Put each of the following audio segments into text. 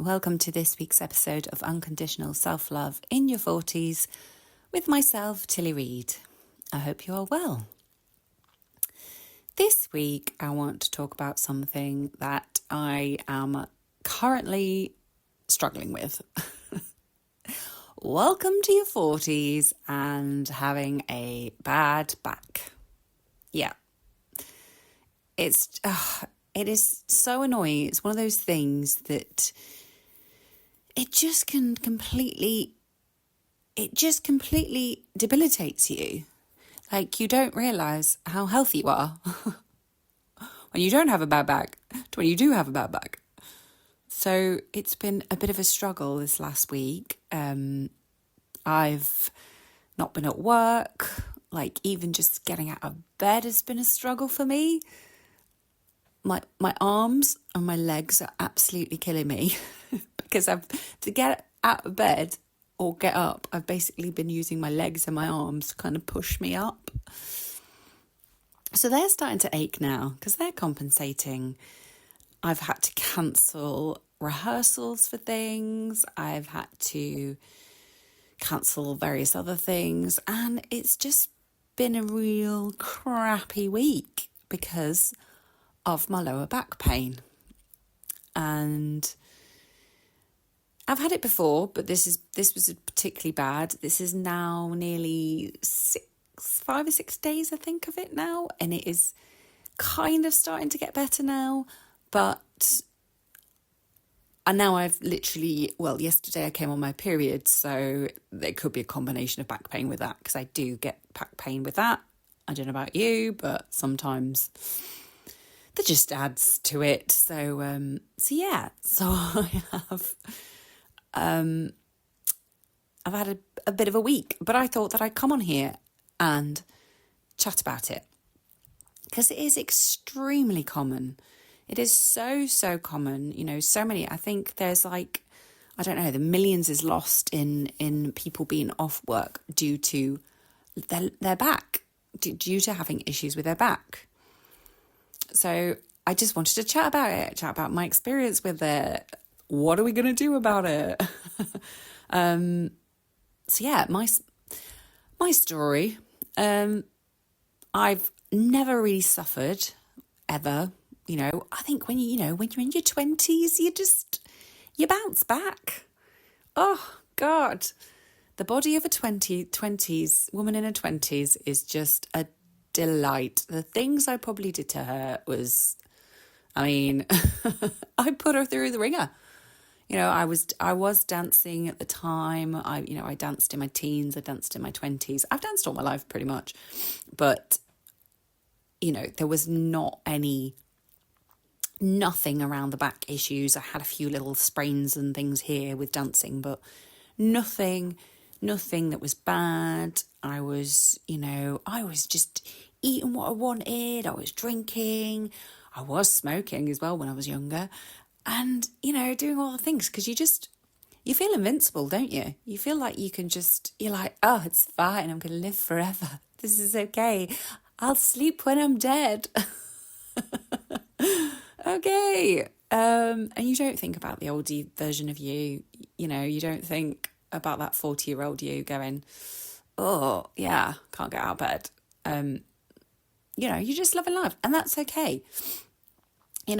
Welcome to this week's episode of Unconditional Self-Love in Your 40s with myself, Tilly Reid. I hope you are well. This week, I want to talk about something that I am currently struggling with. Welcome to your 40s and having a bad back. Yeah. It is so annoying. It's one of those things that it just completely debilitates you. Like, you don't realise how healthy you are when you don't have a bad back to when you do have a bad back. So it's been a bit of a struggle this last week. I've not been at work. Like, even just getting out of bed has been a struggle for me. My arms and my legs are absolutely killing me because to get out of bed or get up, I've basically been using my legs and my arms to kind of push me up. So they're starting to ache now because they're compensating. I've had to cancel rehearsals for things. I've had to cancel various other things. And it's just been a real crappy week because of my lower back pain. And I've had it before, but this was particularly bad. This is now nearly 5 or 6 days, I think, of it now. And it is kind of starting to get better now. And now I've yesterday I came on my period, so there could be a combination of back pain with that, because I do get back pain with that. I don't know about you, but sometimes that just adds to it. So I have, I've had a bit of a week, but I thought that I'd come on here and chat about it because it is extremely common. It is so common, so many. I think there's the millions is lost in people being off work due to their back, due to having issues with their back. So I just wanted to chat about my experience with it. What are we going to do about it? My story. I've never really suffered ever. I think when you're in your 20s, you bounce back. Oh God, the body of a 20s woman in her 20s is just a delight. The things I probably did to her was, I put her through the ringer. I was dancing at the time. I danced in my teens. I danced in my 20s. I've danced all my life pretty much, but there was nothing around the back issues. I had a few little sprains and things here with dancing, but nothing that was bad. I was just eating what I wanted. I was drinking. I was smoking as well when I was younger. And, doing all the things because you feel invincible, don't you? You feel like you're like, oh, it's fine. I'm going to live forever. This is okay. I'll sleep when I'm dead. Okay. And you don't think about the oldie version of you. You don't think about that 40-year-old you going, oh, yeah, can't get out of bed. You're just loving life. And that's okay.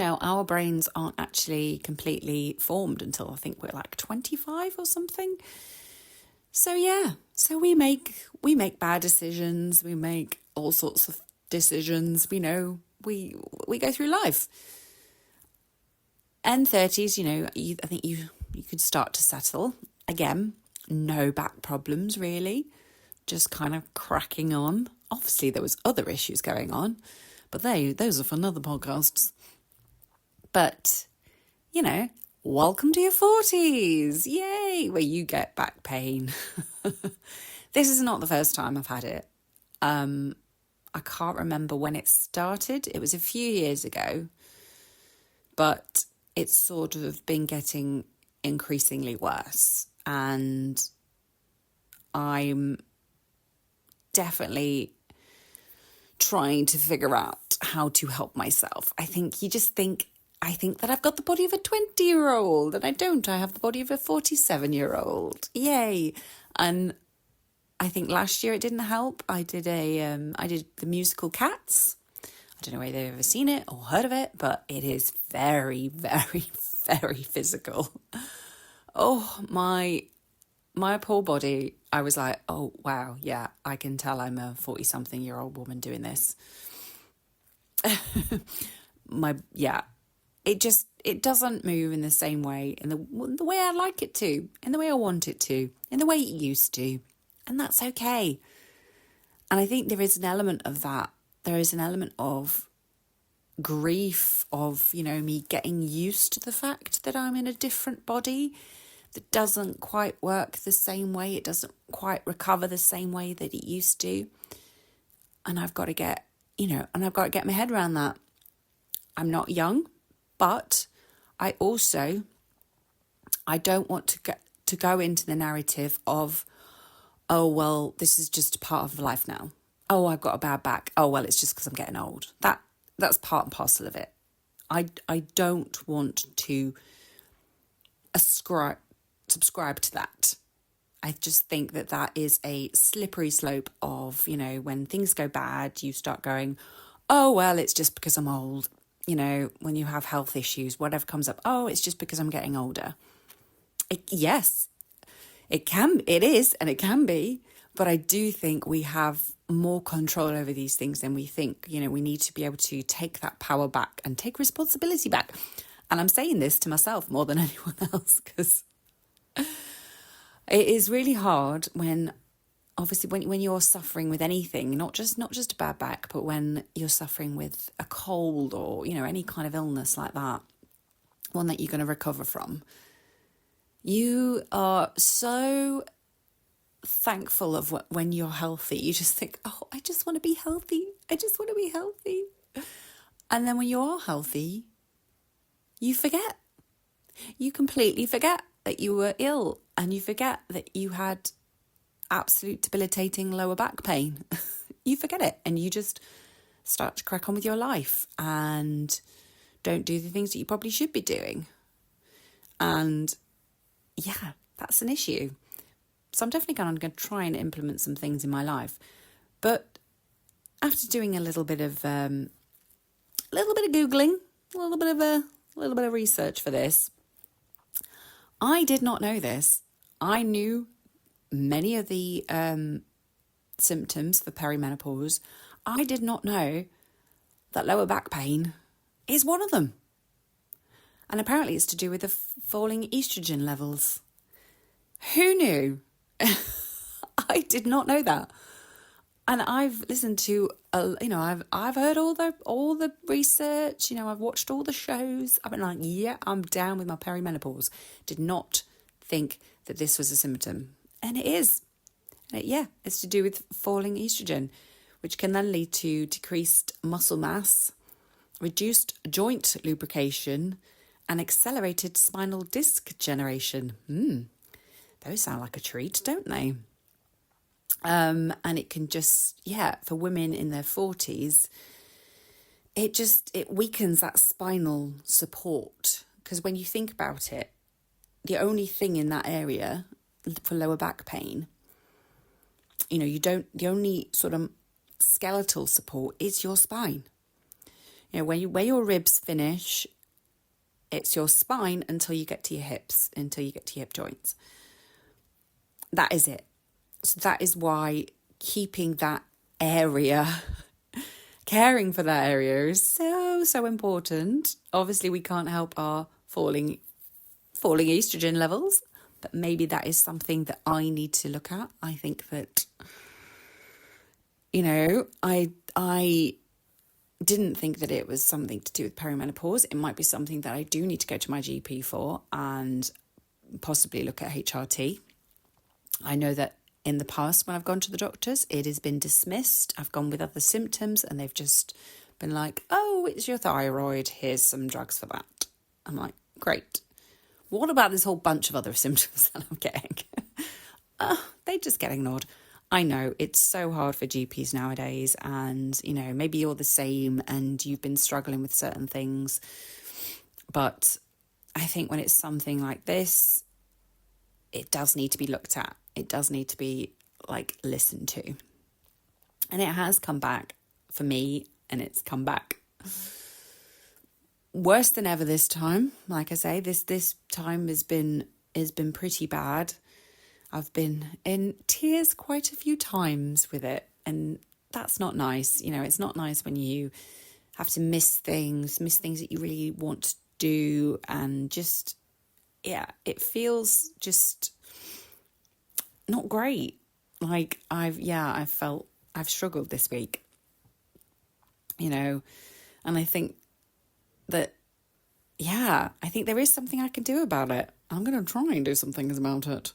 Our brains aren't actually completely formed until I think we're like 25 or something. So, yeah. So we make bad decisions. We make all sorts of decisions. We go through life. And 30s, I think you could start to settle. Again, no back problems, really. Just kind of cracking on. Obviously, there was other issues going on, but those are for another podcasts. But, welcome to your 40s. Yay! Where you get back pain. This is not the first time I've had it. I can't remember when it started. It was a few years ago. But it's sort of been getting increasingly worse. And I'm definitely trying to figure out how to help myself. I think you just think, I think that I've got the body of a 20-year-old, and I don't. I have the body of a 47-year-old. Yay. And I think last year it didn't help. I did the musical Cats. I don't know whether you've ever seen it or heard of it, but it is very, very, very physical. Oh, my poor body. I was like, oh, wow, yeah, I can tell I'm a 40-something-year-old woman doing this. It doesn't move in the same way, in the way I like it to, in the way I want it to, in the way it used to. And that's okay. And I think there is an element of that. There is an element of grief, of, me getting used to the fact that I'm in a different body that doesn't quite work the same way. It doesn't quite recover the same way that it used to. And I've got to get my head around that. I'm not young, but I don't want to go into the narrative of, oh, well, this is just a part of life now. Oh, I've got a bad back. Oh, well, it's just because I'm getting old. That's part and parcel of it. I don't want to subscribe to that. I just think that is a slippery slope of, when things go bad, you start going, oh, well, it's just because I'm old. When you have health issues, whatever comes up, oh, it's just because I'm getting older. Yes, it is, and it can be, but I do think we have more control over these things than we think. We need to be able to take that power back and take responsibility back. And I'm saying this to myself more than anyone else, because it is really hard when you're suffering with anything, not just a bad back, but when you're suffering with a cold or, any kind of illness like that, one that you're going to recover from. You are so thankful of when you're healthy. You just think, oh, I just want to be healthy. I just want to be healthy. And then when you are healthy, you forget. You completely forget that you were ill, and you forget that you had absolute debilitating lower back pain. You forget it, and you just start to crack on with your life and don't do the things that you probably should be doing. And yeah, that's an issue. So I'm definitely going to try and implement some things in my life. But after doing a little bit of Googling, a little bit of research for this, I did not know this. I knew many of the symptoms for perimenopause. I did not know that lower back pain is one of them. And apparently it's to do with the falling oestrogen levels. Who knew? I did not know that. And I've listened to, I've heard all the research. I've watched all the shows. I've been like, yeah, I'm down with my perimenopause. Did not think that this was a symptom, and it is. It's to do with falling estrogen, which can then lead to decreased muscle mass, reduced joint lubrication, and accelerated spinal disc generation. Those sound like a treat, don't they? And it can just, for women in their 40s, it weakens that spinal support. Because when you think about it, the only thing in that area for lower back pain, the only sort of skeletal support is your spine. Where your ribs finish, it's your spine until you get to your hips, until you get to your hip joints. That is it. So that is why keeping that area, caring for that area is so, so important. Obviously, we can't help our falling estrogen levels, but maybe that is something that I need to look at. I think that, I didn't think that it was something to do with perimenopause. It might be something that I do need to go to my GP for and possibly look at HRT. I know that in the past, when I've gone to the doctors, it has been dismissed. I've gone with other symptoms and they've just been like, oh, it's your thyroid. Here's some drugs for that. I'm like, great. What about this whole bunch of other symptoms that I'm getting? They just get ignored. I know it's so hard for GPs nowadays, and, maybe you're the same and you've been struggling with certain things. But I think when it's something like this, it does need to be looked at. It does need to be like listened to. And it has come back for me, and it's come back worse than ever this time. Like I say, this time has been pretty bad. I've been in tears quite a few times with it, and that's not nice. You know, it's not nice when you have to miss things that you really want to do, and just, yeah, it feels just not great. Like I've struggled this week, you know, and I think that, yeah, I think there is something I can do about it. I'm going to try and do something about it.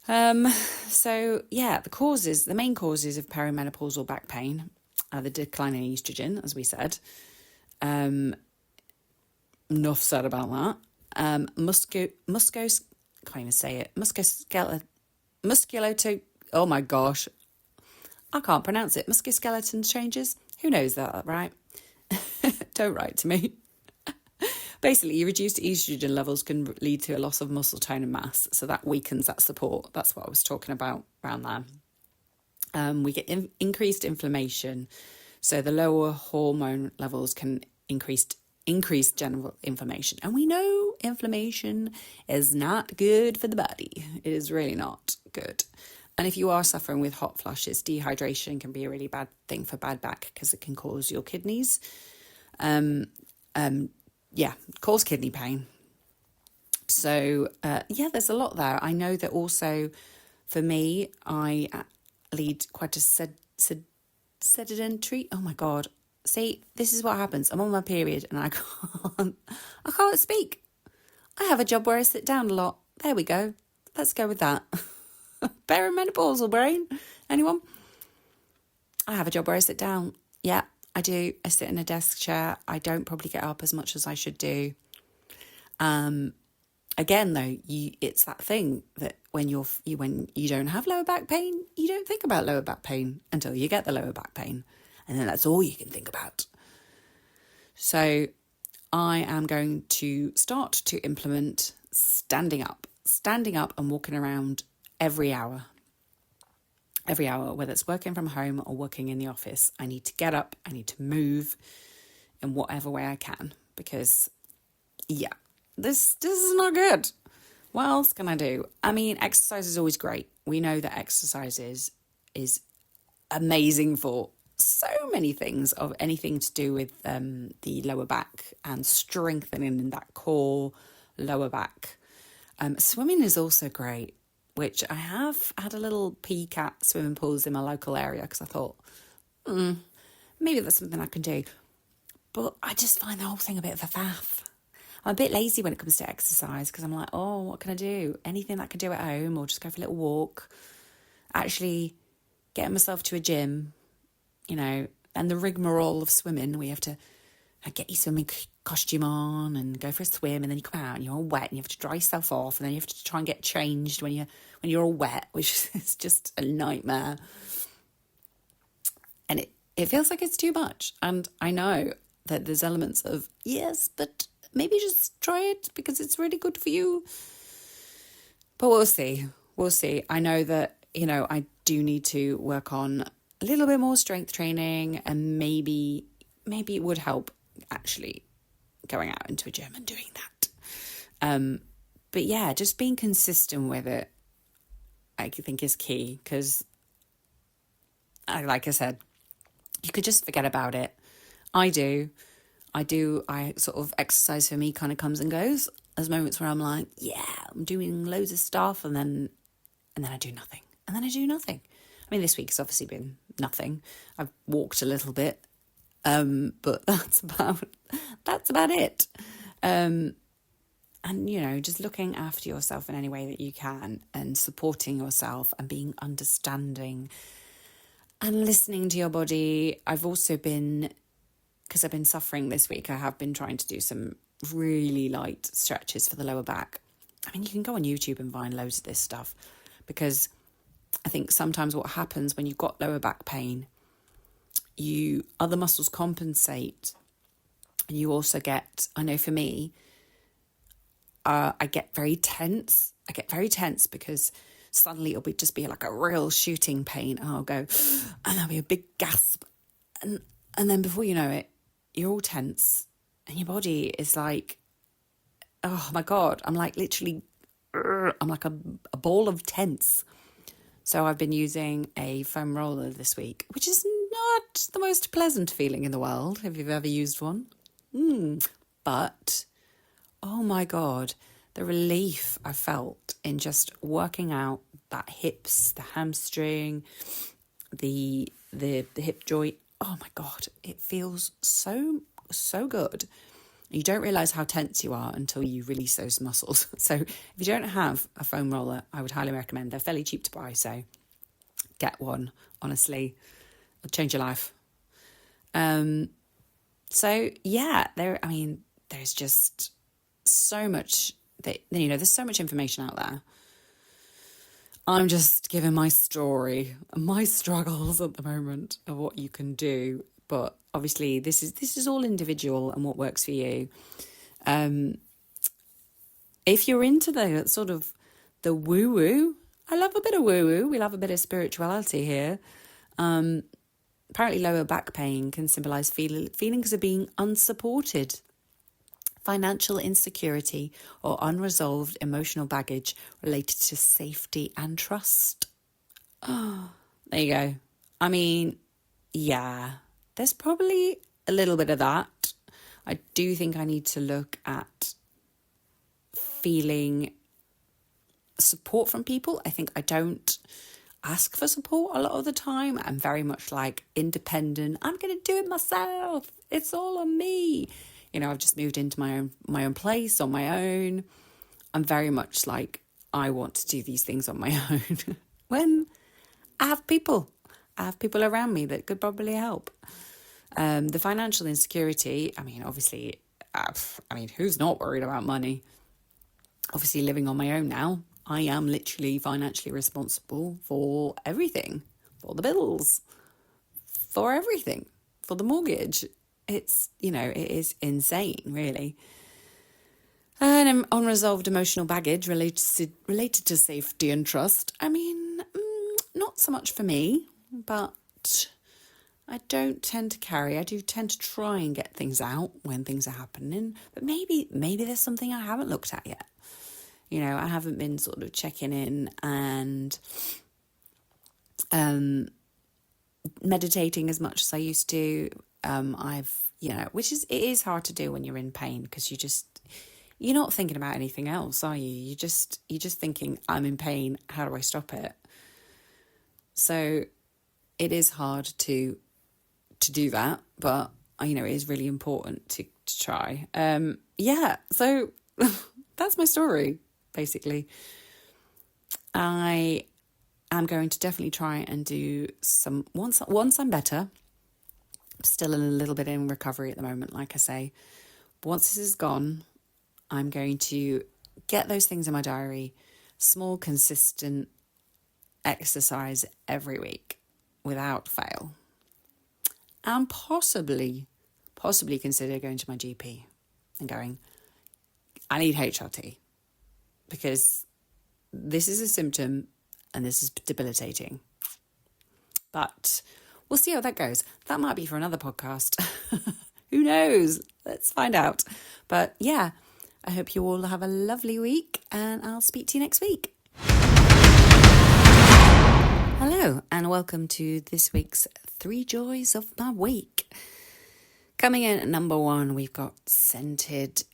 So yeah, the main causes of perimenopausal back pain are the decline in oestrogen, as we said. Enough said about that. Oh my gosh, I can't pronounce it. Musculoskeleton changes. Who knows that, right? Don't write to me. Basically, your reduced estrogen levels can lead to a loss of muscle tone and mass. So that weakens that support. That's what I was talking about around there. We get increased inflammation. So the lower hormone levels can increase general inflammation. And we know inflammation is not good for the body. It is really not good. And if you are suffering with hot flushes, dehydration can be a really bad thing for bad back, because it can cause your kidneys. Cause kidney pain. So, there's a lot there. I know that also for me, I lead quite a sedentary. Oh my God. See, this is what happens. I'm on my period and I can't speak. I have a job where I sit down a lot. There we go. Let's go with that. Perimenopausal brain. Anyone? I have a job where I sit down. Yeah, I do. I sit in a desk chair. I don't probably get up as much as I should do. Again, though, it's that thing that when you don't have lower back pain, you don't think about lower back pain until you get the lower back pain. And then that's all you can think about. So I am going to start to implement standing up and walking around every hour, whether it's working from home or working in the office. I need to get up, I need to move in whatever way I can, because, yeah, this is not good. What else can I do? I mean, exercise is always great. We know that exercise is amazing for so many things, of anything to do with the lower back and strengthening that core lower back. Swimming is also great, which I have had a little peek at swimming pools in my local area, because I thought, maybe that's something I can do. But I just find the whole thing a bit of a faff. I'm a bit lazy when it comes to exercise, because I'm like, oh, what can I do? Anything that I can do at home, or just go for a little walk. Actually getting myself to a gym, you know, and the rigmarole of swimming. We have to get your swimming costume on and go for a swim, and then you come out and you're all wet and you have to dry yourself off, and then you have to try and get changed when you're all wet, which is just a nightmare. And it feels like it's too much. And I know that there's elements of, yes, but maybe just try it because it's really good for you. But we'll see. I know that, you know, I do need to work on a little bit more strength training, and maybe it would help actually going out into a gym and doing that. But yeah, just being consistent with it, I think, is key, because like I said, you could just forget about it. I sort of, exercise for me kind of comes and goes. There's moments where I'm like, yeah, I'm doing loads of stuff, and then I do nothing. And then I do nothing. I mean, this week has obviously been nothing. I've walked a little bit, but that's about it. And, you know, just looking after yourself in any way that you can, and supporting yourself, and being understanding and listening to your body. I've also been, because I've been suffering this week, I have been trying to do some really light stretches for the lower back. I mean, you can go on YouTube and find loads of this stuff, because I think sometimes what happens when you've got lower back pain, other muscles compensate And you also get, I know for me, I get very tense. I get very tense because suddenly it'll just be like a real shooting pain, and I'll go, and there'll be a big gasp, and then before you know it, you're all tense, and your body is like, oh my God, I'm like literally, I'm like a ball of tense. So I've been using a foam roller this week, which is not the most pleasant feeling in the world, if you've ever used one. But, oh my God, the relief I felt in just working out that hips, the hamstring, the hip joint. Oh my God, it feels so good. You don't realise how tense you are until you release those muscles. So if you don't have a foam roller, I would highly recommend. They're fairly cheap to buy, so get one, honestly. It'll change your life. So yeah, there's just so much that, there's so much information out there. I'm just giving my story, my struggles at the moment of what you can do. But obviously this is all individual and what works for you. If you're into the sort of the woo-woo, I love a bit of woo-woo. We love a bit of spirituality here. Apparently lower back pain can symbolise feelings of being unsupported, financial insecurity, or unresolved emotional baggage related to safety and trust. Oh, there you go. I mean, yeah, there's probably a little bit of that. I do think I need to look at feeling support from people. I think I don't ask for support a lot of the time. I'm very much like independent. I'm going to do it myself. It's all on me. I've just moved into my own place on my own. I'm very much like, I want to do these things on my own. When I have people around me that could probably help. The financial insecurity, obviously, who's not worried about money? Obviously, living on my own now, I am literally financially responsible for everything, for the bills, for everything, for the mortgage. It's, it is insane, really. And unresolved emotional baggage related to safety and trust. Not so much for me, but I don't tend to carry. I do tend to try and get things out when things are happening. But maybe there's something I haven't looked at yet. I haven't been sort of checking in and meditating as much as I used to. It is hard to do when you're in pain, because you're not thinking about anything else, are you? You're just thinking, I'm in pain. How do I stop it? So it is hard to do that, but it is really important to try. So that's my story, basically. I am going to definitely try and do some, once I'm better. I'm still a little bit in recovery at the moment, like I say. But once this is gone, I'm going to get those things in my diary, small, consistent exercise every week without fail. And possibly consider going to my GP and going, I need HRT, because this is a symptom and this is debilitating. But we'll see how that goes. That might be for another podcast. Who knows? Let's find out. But yeah, I hope you all have a lovely week, and I'll speak to you next week. Hello, and welcome to this week's 3 Joys of my Week. Coming in at number 1, we've got scented,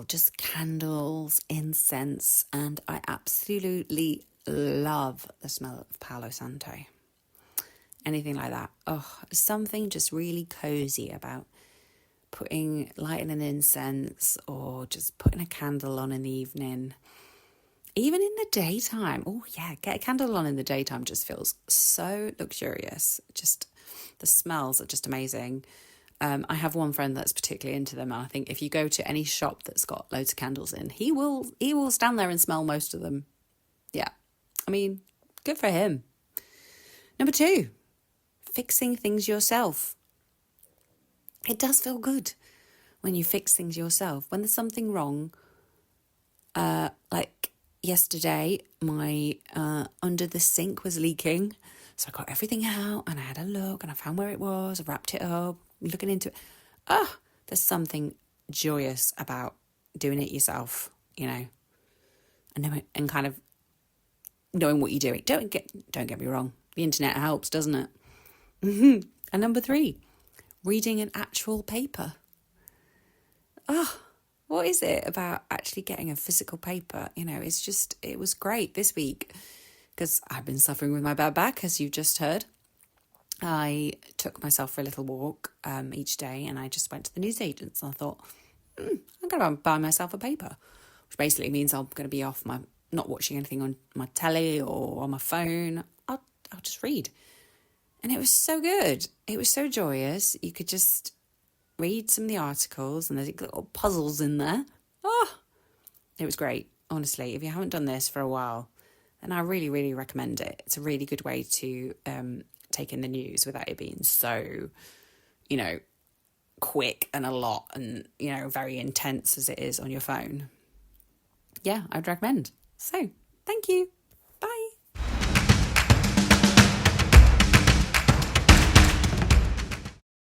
just candles, incense, and I absolutely love the smell of Palo Santo. Anything like that. Something just really cozy about lighting an incense, or just putting a candle on in the evening. Even in the daytime. Oh yeah, get a candle on in the daytime just feels so luxurious. Just the smells are just amazing. I have one friend that's particularly into them. I think if you go to any shop that's got loads of candles in, he will stand there and smell most of them. Yeah, good for him. Number 2, fixing things yourself. It does feel good when you fix things yourself. When there's something wrong, like yesterday, my under the sink was leaking. So I got everything out and I had a look and I found where it was. I wrapped it up, looking into it. There's something joyous about doing it yourself, and kind of knowing what you're doing. Don't get me wrong. The internet helps, doesn't it? And number 3, reading an actual paper. What is it about actually getting a physical paper? It was great this week because I've been suffering with my bad back, as you've just heard. I took myself for a little walk each day, and I just went to the newsagents and I thought, I'm going to buy myself a paper, which basically means I'm going to be off not watching anything on my telly or on my phone. I'll just read. And it was so good. It was so joyous. You could just read some of the articles and there's little puzzles in there. It was great. Honestly, if you haven't done this for a while, then I really, really recommend it. It's a really good way to take in the news without it being so, quick and a lot and, very intense as it is on your phone. Yeah, I'd recommend. So, thank you.